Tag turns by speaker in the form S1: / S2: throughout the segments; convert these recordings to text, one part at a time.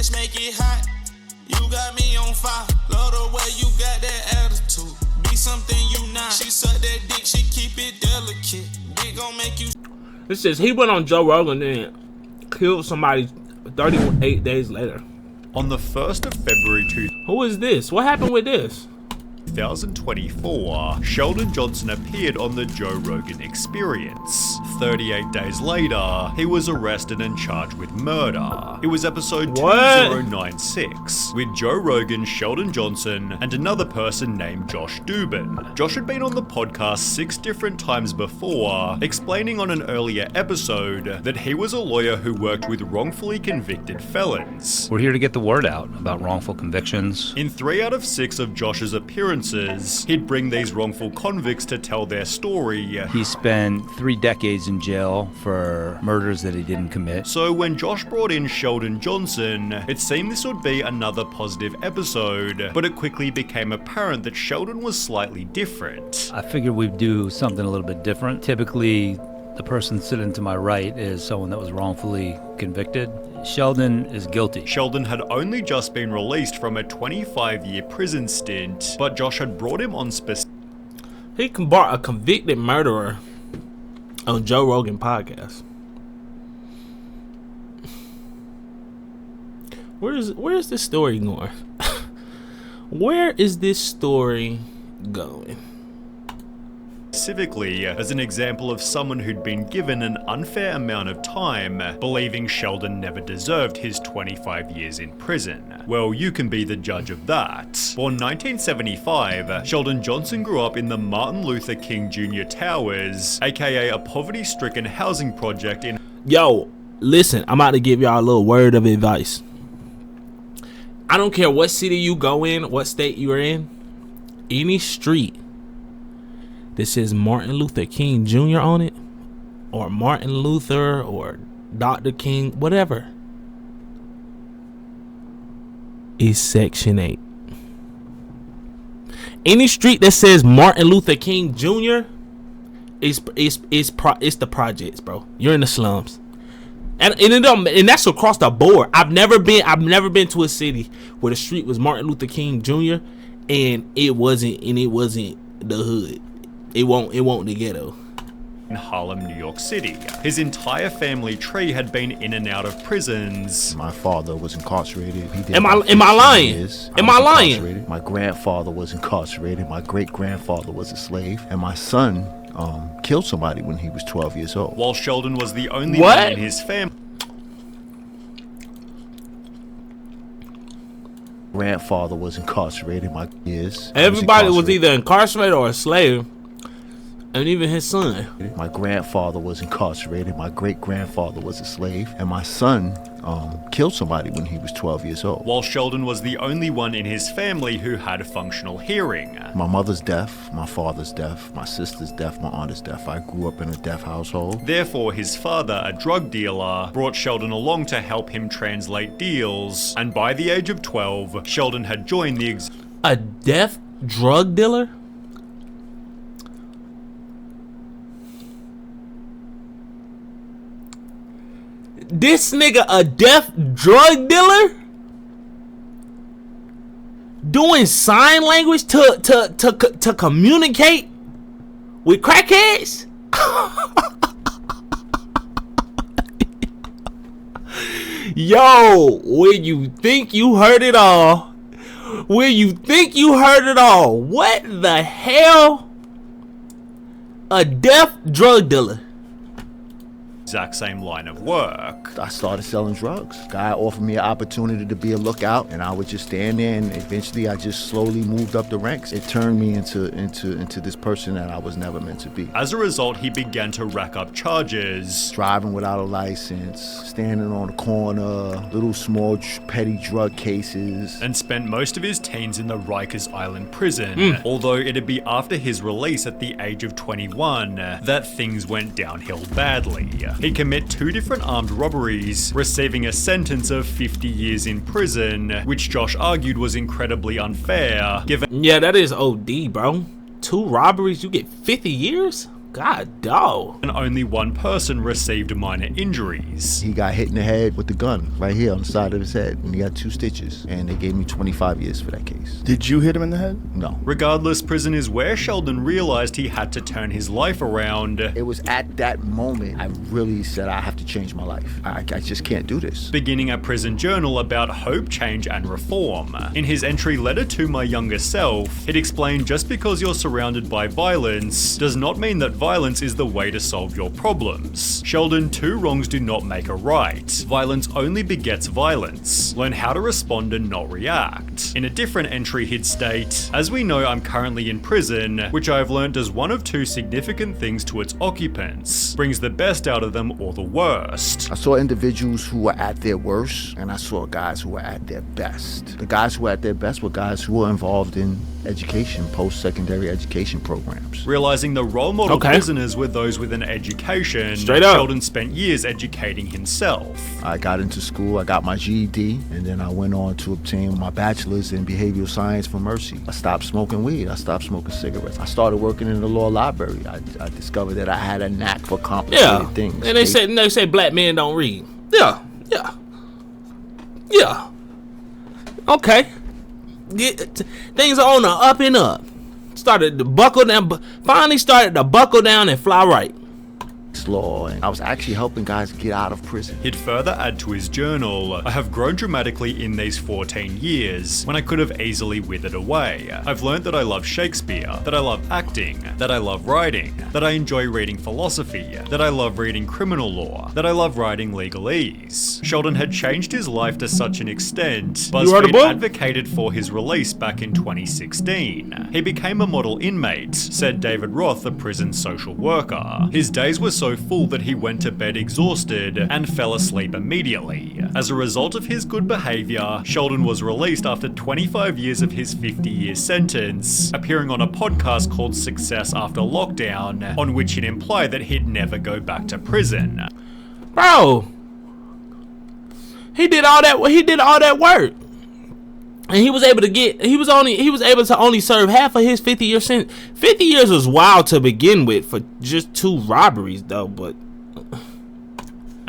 S1: bitch, make it hot. You got me on fire. Love the way you got that attitude. Be something you not. She suck that dick, she keep it delicate. Dick gon' make you.
S2: It says he went on Joe Rogan and killed somebody 38 days later.
S3: On the 1st of February
S2: Who is this? What happened with this?
S3: 2024, Sheldon Johnson appeared on the Joe Rogan Experience. 38 days later, he was arrested and charged with murder. It was episode 2096, with Joe Rogan, Sheldon Johnson, and another person named Josh Dubin. Josh had been on the podcast 6 different times before, explaining on an earlier episode that he was a lawyer who worked with wrongfully convicted felons.
S4: We're here to get the word out about wrongful convictions.
S3: In 3 out of 6 of Josh's appearances, he'd bring these wrongful convicts to tell their story.
S4: He spent 3 decades in jail for murders that he didn't commit.
S3: So when Josh brought in Sheldon Johnson, it seemed this would be another positive episode, but it quickly became apparent that Sheldon was slightly different.
S4: I figured we'd do something a little bit different. Typically, the person sitting to my right is someone that was wrongfully convicted. Sheldon is guilty.
S3: Sheldon had only just been released from a 25-year prison stint, but Josh had brought him on
S2: He brought a convicted murderer on Joe Rogan podcast. Where is this story going? Where is this story going?
S3: specifically as an example of someone who'd been given an unfair amount of time, believing Sheldon never deserved his 25 years in prison. Well, you can be the judge of that. Born 1975, Sheldon Johnson grew up in the Martin Luther King Jr. Towers, aka a poverty-stricken housing project in...
S2: Yo, listen, I'm about to give y'all a little word of advice. I don't care what city you go in, what state you're in, any street that says Martin Luther King Jr. on it, or Martin Luther, or Dr. King, whatever, is Section 8. Any street that says Martin Luther King Jr. is the projects, bro. You're in the slums. And that's across the board. I've never been to a city where the street was Martin Luther King Jr. and it wasn't the hood. It won't the ghetto.
S3: In Harlem, New York City. His entire family tree had been in and out of prisons.
S5: My father was incarcerated.
S2: Am I lying? Am I lying?
S5: My grandfather was incarcerated. My great-grandfather was a slave. And my son killed somebody when he was 12 years old.
S3: While Sheldon was the only one in his family.
S5: Grandfather was incarcerated.
S2: Everybody was either incarcerated or a slave. And even his son.
S5: My grandfather was incarcerated. My great-grandfather was a slave. And my son killed somebody when he was 12 years old.
S3: While Sheldon was the only one in his family who had functional hearing.
S5: My mother's deaf, my father's deaf, my sister's deaf, my aunt is deaf. I grew up in a deaf household.
S3: Therefore, his father, a drug dealer, brought Sheldon along to help him translate deals. And by the age of 12, Sheldon had joined the...
S2: A deaf drug dealer? This nigga a deaf drug dealer? Doing sign language to communicate with crackheads? Yo, when you think you heard it all, what the hell? A deaf drug dealer.
S3: Exact same line of work.
S5: I started selling drugs. Guy offered me an opportunity to be a lookout, and I would just stand there, and eventually I just slowly moved up the ranks. It turned me into this person that I was never meant to be.
S3: As a result, he began to rack up charges.
S5: Driving without a license, standing on the corner, little small petty drug cases.
S3: And spent most of his teens in the Rikers Island prison. Although it'd be after his release at the age of 21 that things went downhill badly. He'd commit 2 different armed robberies, receiving a sentence of 50 years in prison, which Josh argued was incredibly unfair, given...
S2: Yeah, that is OD, bro. 2 robberies, you get 50 years? God, dog.
S3: And only one person received minor injuries.
S5: He got hit in the head with the gun right here on the side of his head, and he got 2 stitches, and they gave me 25 years for that case.
S6: Did you hit him in the head?
S5: No.
S3: Regardless, prison is where Sheldon realized he had to turn his life around.
S5: It was at that moment I really said I have to change my life. I just can't do this.
S3: Beginning a prison journal about hope, change, and reform. In his entry letter to my younger self, it explained just because you're surrounded by violence does not mean that violence is the way to solve your problems. Sheldon, 2 wrongs do not make a right. Violence only begets violence. Learn how to respond and not react. In a different entry, he'd state, as we know, I'm currently in prison, which I've learned does one of 2 significant things to its occupants. Brings the best out of them or the worst.
S5: I saw individuals who were at their worst, and I saw guys who were at their best. The guys who were at their best were guys who were involved in education, post-secondary education programs.
S3: Realizing the role model prisoners were those with an education,
S2: Straight up.
S3: Sheldon spent years educating himself.
S5: I got into school, I got my GED, and then I went on to obtain my bachelor's in behavioral science from Mercy. I stopped smoking weed, I stopped smoking cigarettes. I started working in the law library. I discovered that I had a knack for complicated things.
S2: And they say black men don't read. Yeah. Okay. Things are on the up and up. Started to buckle down, finally started to buckle down and fly right.
S5: Law, and I was actually helping guys get out of prison.
S3: He'd further add to his journal, I have grown dramatically in these 14 years, when I could have easily withered away. I've learned that I love Shakespeare, that I love acting, that I love writing, that I enjoy reading philosophy, that I love reading criminal law, that I love writing legalese. Sheldon had changed his life to such an extent, BuzzFeed advocated for his release back in 2016. He became a model inmate, said David Roth, a prison social worker. His days were so full that he went to bed exhausted and fell asleep immediately. As a result of his good behavior, Sheldon was released after 25 years of his 50-year sentence, appearing on a podcast called Success After Lockdown, on which he'd implied that he'd never go back to prison.
S2: Bro, he did all that work. And he was able to only serve half of his 50-year sentence. 50 years was wild to begin with for just 2 robberies though, but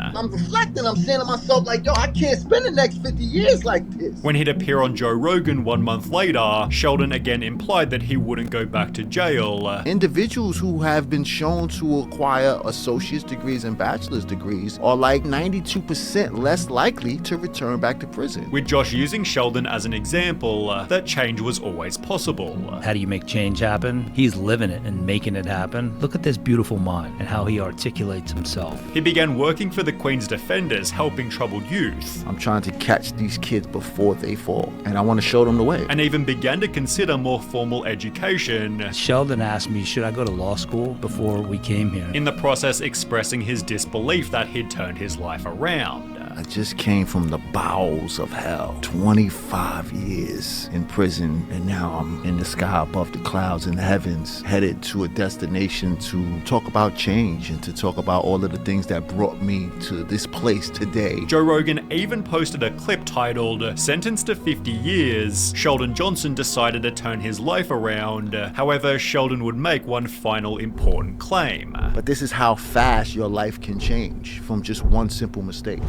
S5: I'm reflecting, I'm saying to myself like, yo, I can't spend the next 50 years like this.
S3: When he'd appear on Joe Rogan 1 month later, Sheldon again implied that he wouldn't go back to jail.
S5: Individuals who have been shown to acquire associate's degrees and bachelor's degrees are like 92% less likely to return back to prison.
S3: With Josh using Sheldon as an example, that change was always possible.
S4: How do you make change happen? He's living it and making it happen. Look at this beautiful mind and how he articulates himself.
S3: He began working for the Queen's Defenders, helping troubled youth.
S5: I'm trying to catch these kids before they fall, and I want to show them the way.
S3: And even began to consider more formal education.
S4: Sheldon asked me, should I go to law school before we came here?
S3: In the process, expressing his disbelief that he'd turned his life around.
S5: I just came from the bowels of hell. 25 years in prison, and now I'm in the sky above the clouds in the heavens, headed to a destination to talk about change and to talk about all of the things that brought me to this place today.
S3: Joe Rogan even posted a clip titled, "Sentenced to 50 years, Sheldon Johnson decided to turn his life around." However, Sheldon would make one final important claim.
S5: But this is how fast your life can change from just one simple mistake.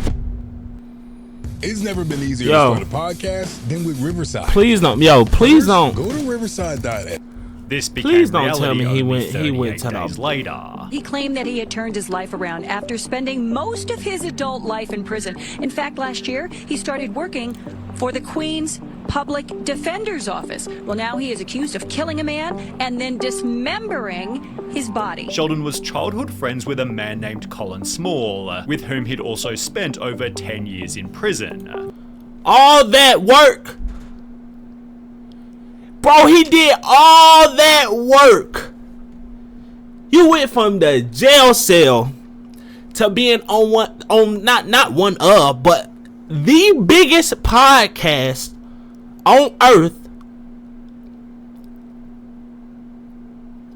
S7: It's never been easier to start a podcast than with Riverside.
S2: Please don't.
S7: Go to Riverside.net.
S3: This became
S2: Please don't
S3: reality
S2: tell me he went to
S3: days
S2: the
S3: later.
S8: He claimed that he had turned his life around after spending most of his adult life in prison. In fact, last year, he started working for the Queen's Public Defender's Office. Well, now he is accused of killing a man and then dismembering his body.
S3: Sheldon was childhood friends with a man named Colin Small, with whom he'd also spent over 10 years in prison.
S2: All that work. Bro, he did all that work. You went from the jail cell to being on not one of, but the biggest podcast on earth,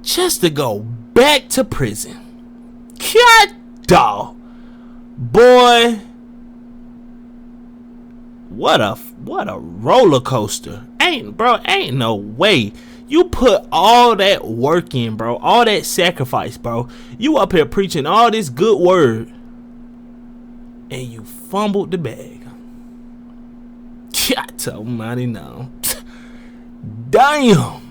S2: just to go back to prison. God dog. Boy, what a roller coaster. Ain't no way. You put all that work in, bro. All that sacrifice, bro. You up here preaching all this good word, and you fumbled the bag. God almighty, no. Damn.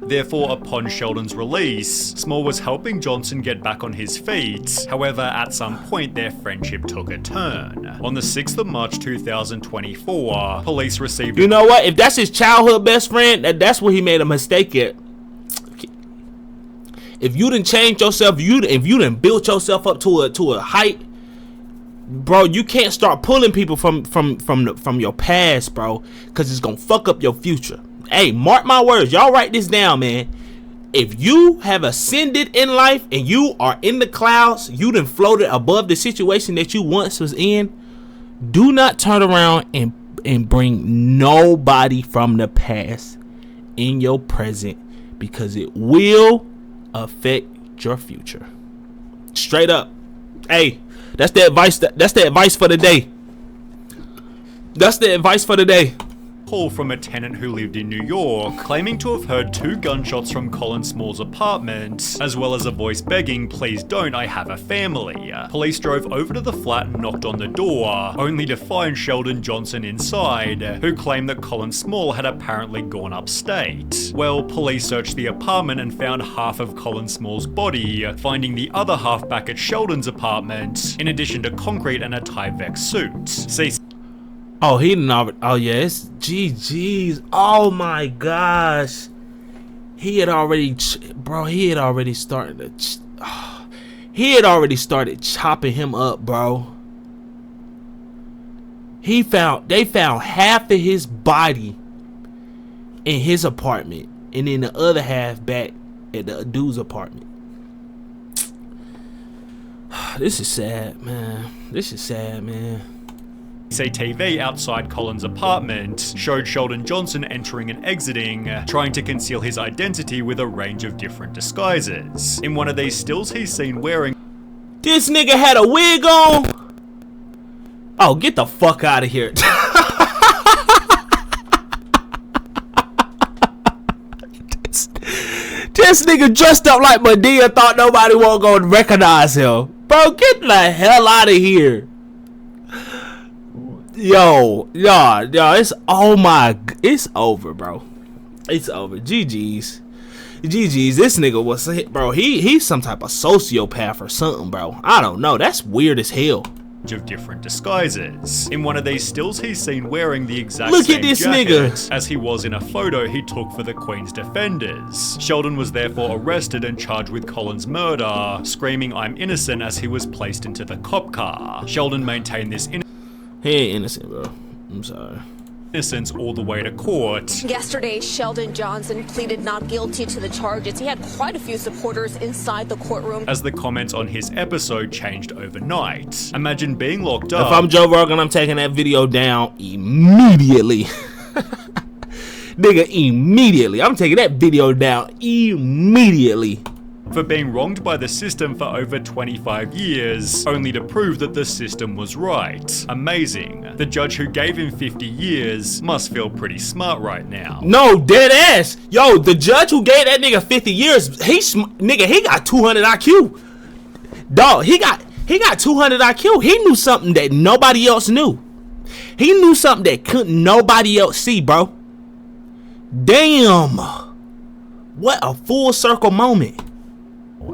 S3: Therefore, upon Sheldon's release, Small was helping Johnson get back on his feet. However, at some point, their friendship took a turn. On the 6th of March 2024, police received...
S2: You know what? If that's his childhood best friend, that's what he made a mistake at. If you didn't change yourself, if you didn't build yourself up to a height, bro, you can't start pulling people from your past, bro, because it's gonna fuck up your future. Hey, mark my words. Y'all write this down, man. If you have ascended in life and you are in the clouds, you done floated above the situation that you once was in, do not turn around and bring nobody from the past in your present, because it will affect your future. Straight up. Hey, that's the advice. That's the advice for the day. That's the advice for the day.
S3: Call from a tenant who lived in New York, claiming to have heard 2 gunshots from Colin Small's apartment, as well as a voice begging, "Please don't, I have a family." Police drove over to the flat and knocked on the door, only to find Sheldon Johnson inside, who claimed that Colin Small had apparently gone upstate. Well, police searched the apartment and found half of Colin Small's body, finding the other half back at Sheldon's apartment, in addition to concrete and a Tyvek suit. See.
S2: Oh, he didn't already. Oh, yeah, it's GG's. Oh, my gosh. He had already, bro, he had already started chopping him up, bro. They found half of his body in his apartment, and then the other half back at the dude's apartment. This is sad, man.
S3: CCTV outside Colin's apartment showed Sheldon Johnson entering and exiting, trying to conceal his identity with a range of different disguises. In one of these stills, he's seen wearing...
S2: This nigga had a wig on? Oh, get the fuck out of here. This nigga dressed up like Madea, thought nobody won't go recognize him. Bro, get the hell out of here. Yo, it's it's over, bro. It's over. GG's. This nigga was, bro, he's some type of sociopath or something, bro. I don't know. That's weird as hell.
S3: Of different disguises. In one of these stills, he's seen wearing the exact
S2: Look
S3: same
S2: at this
S3: jacket
S2: nigga
S3: as he was in a photo he took for the Queen's Defenders. Sheldon was therefore arrested and charged with Colin's murder, screaming "I'm innocent" as he was placed into the cop car. Sheldon maintained this
S2: He ain't innocent, bro. I'm sorry.
S3: Innocence all the way to court.
S6: Yesterday, Sheldon Johnson pleaded not guilty to the charges. He had quite a few supporters inside the courtroom.
S3: As the comments on his episode changed overnight. Imagine being locked up.
S2: If I'm Joe Rogan, I'm taking that video down immediately. Nigga, immediately. I'm taking that video down immediately.
S3: For being wronged by the system for over 25 years, only to prove that the system was right. Amazing. The judge who gave him 50 years must feel pretty smart right now.
S2: No, dead ass. Yo, the judge who gave that nigga 50 years, he got 200 IQ. Dog, he got 200 IQ. He knew something that nobody else knew. He knew something that couldn't nobody else see, bro. Damn. What a full circle moment.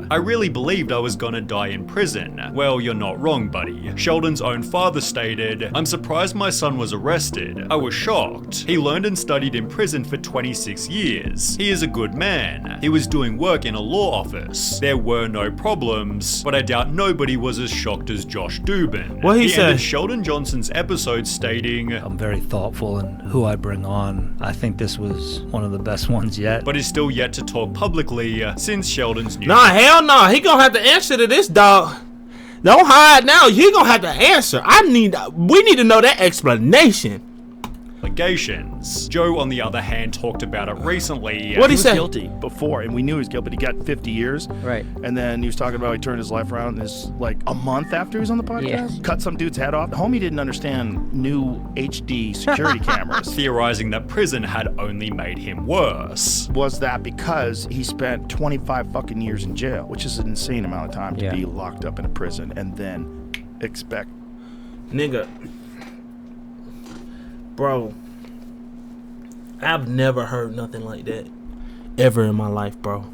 S3: I really believed I was gonna die in prison. Well, you're not wrong, buddy. Sheldon's own father stated, "I'm surprised my son was arrested. I was shocked. He learned and studied in prison for 26 years. He is a good man. He was doing work in a law office. There were no problems, but I doubt nobody was as shocked as Josh Dubin."
S2: What he said?
S3: Ended Sheldon Johnson's episode stating,
S4: I'm very thoughtful in who I bring on. I think this was one of the best ones yet.
S3: but is still yet to talk publicly since Sheldon's new...
S2: Nah, hell no. He gonna have to answer to this, dog. Don't hide now. He gonna have to answer. We need to know that explanation.
S3: allegations. Joe, on the other hand, talked about it recently.
S2: What'd he
S9: was
S2: say?
S9: Guilty before, and we knew he was guilty, but he got 50 years.
S10: Right.
S9: And then he was talking about he turned his life around this like a month after he was on the podcast.
S10: Yeah.
S9: Cut some dude's head off. Homie didn't understand new HD security cameras.
S3: Theorizing that prison had only made him worse.
S9: Was that because he spent 25 fucking years in jail, which is an insane amount of time to be locked up in a prison and then expect.
S2: Nigga. Bro. I've never heard nothing like that ever in my life, bro.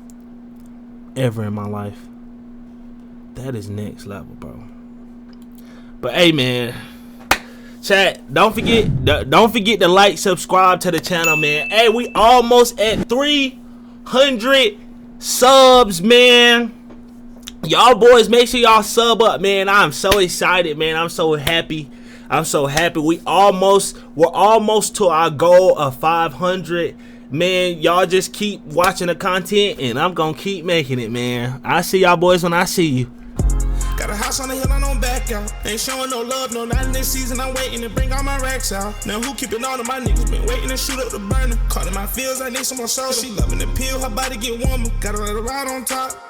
S2: Ever in my life. That is next level, bro. But hey, man. Chat, don't forget to like, subscribe to the channel, man. Hey, we almost at 300 subs, man. Y'all boys, make sure y'all sub up, man. I'm so excited, man. I'm so happy. We're almost to our goal of 500. Man, y'all just keep watching the content and I'm gonna keep making it, man. I see y'all boys when I see you.
S1: Got a house on the hill, I don't back out. Ain't showing no love, no, not in this season. I'm waiting to bring all my racks out. Now who keeping all of my niggas? Been waiting to shoot up the burner. Caught in my feels, I need some more sauce. She loving the pill, her body get warmer. Gotta let her ride on top.